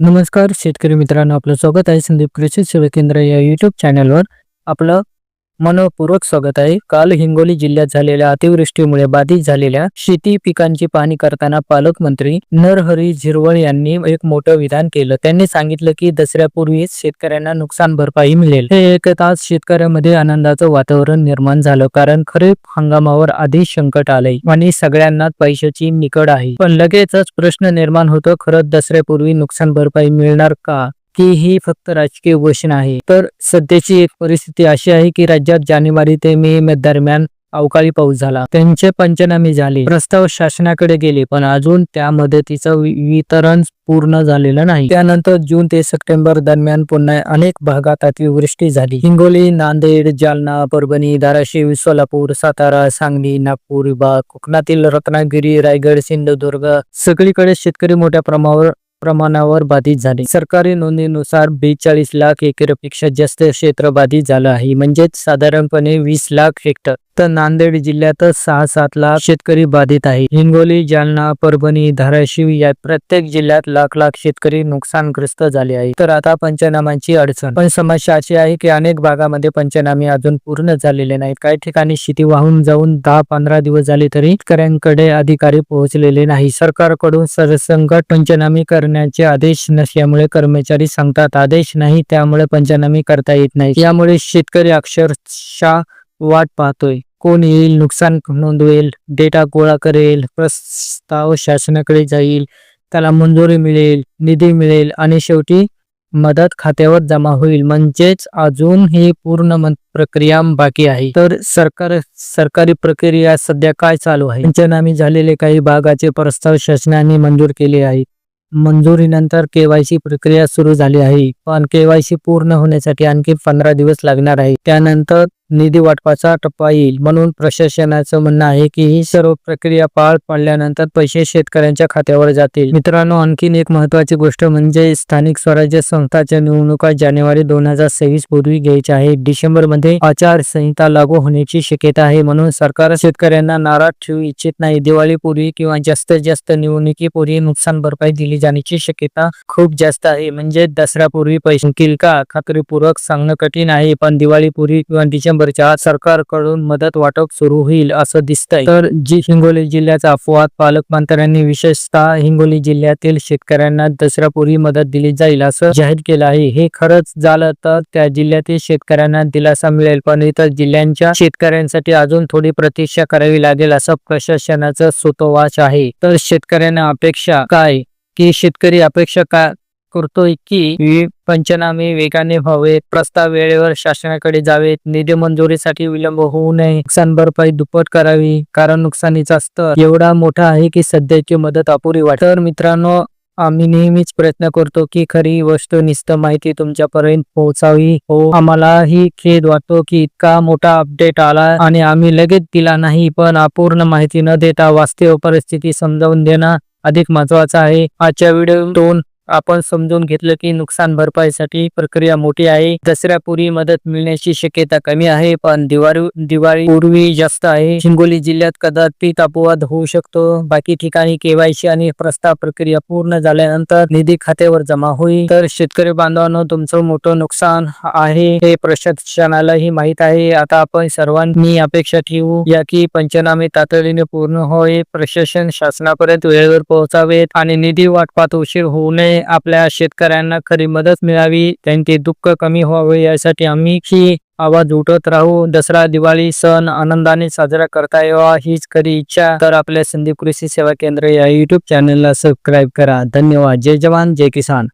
नमस्कार शेतकरी मित्रांनो, आपलं स्वागत आहे संदीप कृषी सेवा केंद्र या यूट्यूब चॅनलवर. आपलं मनपूर्वक स्वागत आहे. काल हिंगोली जिल्ह्यात झालेल्या अतिवृष्टीमुळे बाधित झालेल्या शेती पिकांची पाहणी करताना पालकमंत्री नरहरी झिरवळ यांनी एक मोठं विधान केलं. त्यांनी सांगितलं की दसऱ्यापूर्वीच शेतकऱ्यांना नुकसान भरपाई मिळेल. हे ऐकताच शेतकऱ्यांमध्ये आनंदाचं वातावरण निर्माण झालं, कारण खरीप हंगामावर आधीच संकट आलंय आणि सगळ्यांनाच पैशाची निकड आहे. पण लगेचच प्रश्न निर्माण होतो, खरंच दसऱ्यापूर्वी नुकसान भरपाई मिळणार का, की ही फक्त राजकीय घोषणा आहे? तर सध्याची एक परिस्थिती अशी आहे की राज्यात जानेवारी ते मे दरम्यान अवकाळी पाऊस झाला, त्यांचे पंचनामे झाले, प्रस्ताव शासनाकडे गेले, पण अजून त्या मदतीचं वितरण पूर्ण झालेलं नाही. त्यानंतर जून ते सप्टेंबर दरम्यान पुन्हा अनेक भागात अतिवृष्टी झाली. हिंगोली, नांदेड, जालना, परभणी, धाराशिव, सोलापूर, सातारा, सांगली, नागपूर विभाग, कोकणातील रत्नागिरी, रायगड, सिंधुदुर्ग, सगळीकडे शेतकरी मोठ्या प्रमाणावर बाधित झाले. सरकारी नोंदीनुसार 42 लाख एकरपेक्षा जास्त क्षेत्र बाधित झालं आहे, म्हणजेच साधारणपणे 20 लाख हेक्टर. तर नांदेड जिल्ह्यातच 6-7 लाख शेतकरी बाधित आहे. हिंगोली, जालना, परभणी, धाराशिव या प्रत्येक जिल्ह्यात लाख शेतकरी नुकसानग्रस्त झाले आहे. तर आता पंचनाम्यांची अडचण. पण समस्या अशी आहे की अनेक भागामध्ये पंचनामे अजून पूर्ण झालेले नाहीत. काही ठिकाणी शेती वाहून जाऊन 10-15 दिवस झाले तरी शेतकऱ्यांकडे अधिकारी पोहोचलेले नाही. सरकारकडून सरसंकट पंचनामे करण्याचे आदेश नसल्यामुळे कर्मचारी सांगतात आदेश नाही, त्यामुळे पंचनामे करता येत नाही. यामुळे शेतकरी अक्षरशः वाट पाहतोय. कोण येईल, नुकसान नोंदवेल, डेटा गोळा करेल, प्रस्ताव शासनाकडे जाईल, त्याला मंजुरी मिळेल, निधी मिळेल आणि शेवटी मदत खात्यावर जमा होईल. म्हणजेच अजून ही पूर्ण प्रक्रिया बाकी आहे. तर सरकारी प्रक्रिया सध्या काय चालू आहे? पंचनामे झालेले काही भागाचे प्रस्ताव शासनाने मंजूर केले आहेत. मंजुरीनंतर केवायसी प्रक्रिया सुरू झाली आहे, पण केवायसी पूर्ण होण्यासाठी आणखी 15 दिवस लागणार आहे. त्यानंतर निधी वाटपाचा टप्पा येईल. म्हणून प्रशासनाचं म्हणणं आहे की ही सर्व प्रक्रिया पार पडल्यानंतर पैसे शेतकऱ्यांच्या खात्यावर जातील. मित्रांनो, आणखीन एक महत्वाची गोष्ट म्हणजे स्थानिक स्वराज्य संस्थांच्या निवडणुका जानेवारी 2026 पूर्वी घ्यायच्या आहेत. डिसेंबर मध्ये आचारसंहिता लागू होण्याची शक्यता आहे. म्हणून सरकार शेतकऱ्यांना नाराज ठेवू इच्छित नाही. दिवाळीपूर्वी किंवा जास्तीत जास्त निवडणुकीपूर्वी नुकसान भरपाई दिली जाण्याची शक्यता खूप जास्त आहे. म्हणजे दसऱ्यापूर्वी पैसे मिळतील का, खात्रीपूर्वक सांगणं कठीण आहे, पण दिवाळीपूर्वी किंवा डिसेंबरच्या आत सरकारकडून मदत वाटप सुरू होईल असं दिसतंय. तर हिंगोली जिल्ह्याचा अपवाद, पालकमंत्र्यांनी विशेषतः हिंगोली जिल्ह्यातील शेतकऱ्यांना दसऱ्यापूर्वी मदत दिली जाईल असं जाहीर केलं आहे. हे खरंच झालं तर त्या जिल्ह्यातील शेतकऱ्यांना दिलासा मिळेल, पण इतर जिल्ह्यांच्या शेतकऱ्यांसाठी अजून थोडी प्रतीक्षा करावी लागेल असं प्रशासनाचं सूतोवाच आहे. तर शेतकऱ्यांना अपेक्षा काय, की शेतकरी अपेक्षा काय करतोय की पंचनामे वेगाने व्हावेत, प्रस्ताव वेळेवर शासनाकडे जावेत, निधी मंजुरीसाठी विलंब होऊ नये, नुकसान भरपाई दुप्पट करावी, कारण नुकसानीचा स्तर एवढा मोठा आहे की सध्याची मदत अपुरी वाटते. तर मित्रांनो, आम्ही नेहमीच प्रयत्न करतो की खरी वस्तुनिष्ठ माहिती तुमच्यापर्यंत पोहोचावी. हो, आम्हालाही खेद वाटतो की इतका मोठा अपडेट आला आणि आम्ही लगेच दिला नाही, पण अपूर्ण माहिती न देता वास्तव परिस्थिती समजावून देणं अधिक महत्वाचं आहे. आजच्या व्हिडिओतून आपण समजून घेतलं की नुकसान भरपाईसाठी प्रक्रिया मोठी आहे. दसऱ्यापूर्वी मदत मिळण्याची शक्यता कमी आहे, पण दिवाळी पूर्वी जास्त आहे. हिंगोली जिल्ह्यात कदाचित अपवाद होऊ शकतो. बाकी ठिकाणी केवायसी आणि प्रस्ताव प्रक्रिया पूर्ण झाल्यानंतर निधी खात्यावर जमा होईल. तर शेतकरी बांधवांनो, तुमचं मोठं नुकसान आहे हे प्रशासनालाही माहित आहे. आता आपण सर्वांनी अपेक्षा ठेवू या की पंचनामे तातडीने पूर्ण होईल, प्रशासन शासनापर्यंत वेळेवर पोहोचावेत आणि निधी वाटपात उशीर होऊ नये. आपल्या शेतकऱ्यांना खरी मदत मिळावी, त्यांचे दुःख कमी व्हावे, यासाठी आम्ही ही आवाज उठवत राहू. दसरा, दिवाळी सण आनंदाने साजरा करता यावा हीच खरी इच्छा. तर आपल्या संदीप कृषी सेवा केंद्र या यूट्यूब चॅनलला सबस्क्राईब करा. धन्यवाद. जय जवान, जय किसान.